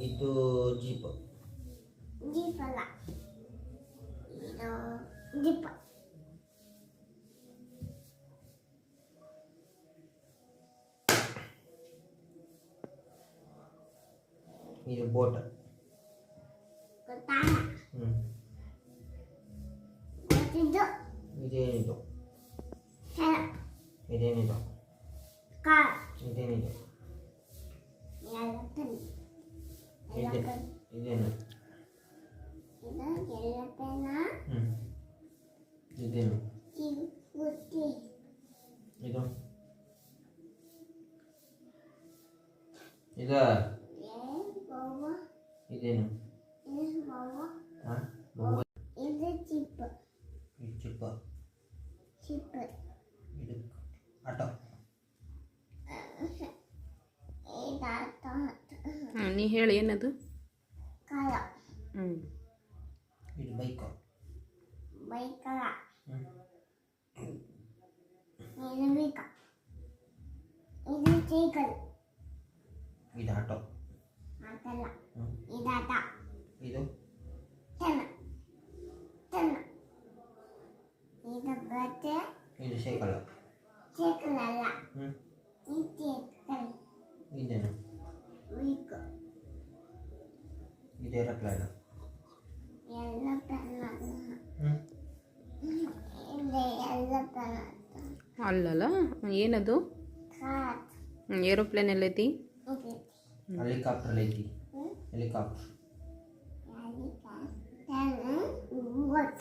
ಇದು jeep. Jeep ಅಲ್ಲ, ಇದು ಜೀಪ್. ಇದು ಬೋಟ್. ಗೊತ್ತಾಗ ಗೊತ್ತಿದ್ದು. ಇದೇನಿದು? ಇದೇನಿದು? ಕಾರ್. ಇದೇನಿದು? ಎಲೆಫೆಂಟ್. ಇದೇನು? ಇದು ಎಲೆಫೆಂಟ್. ಇದೇನು? ಚಿಕ್ಕುಟಿ. ಇದು ಇದು ಇದೇನು? ಇದು ಚಿಪ್. ಇದು ಚಿಪ್ಪ. ಚಿಪ್. ಇದು ಆಟೋ. ನೀ ಹೇಳಿ ಏನದು? ಕಾರ. ಇದು ಬೈಕ್. ಬೈಕ್ ಅಲ್ಲ, ಇದು ಬೈಕ್. ಇದು ಸೈಕಲ್. ಇದು ಆಟೋ. ಆಟಲ್ಲ, ಇದು ಆಟ. ಇದು ಚೆನ್ನ ಚೆನ್ನ. ಇದು ಬಟ್ಟೆ. ಇದು ಸೈಕಲ್. ಸೈಕಲ್ ಅಲ್ಲ, ಇದು ಸೈಕಲ್. ಇದೇನು? ಬೈಕ್. ಇದು ಏರೋಪ್ಲೇನ್. ಎಲೆಫೆಂಟ್ ಇದು ಎಲೆಫೆಂಟ್ ಅಲ್ಲಲ್ಲ, ಏನದು? ಕಾರ್. ಏರೋಪ್ಲೇನ್ ಎಲ್ಲೈತಿ? ಹೆಲಿಕಾಪ್ಟರ್ ಐತಿ. ಹೆಲಿಕಾಪ್ಟರ್. ಹೆಲಿಕಾಪ್ಟರ್. ಬೋಟ್.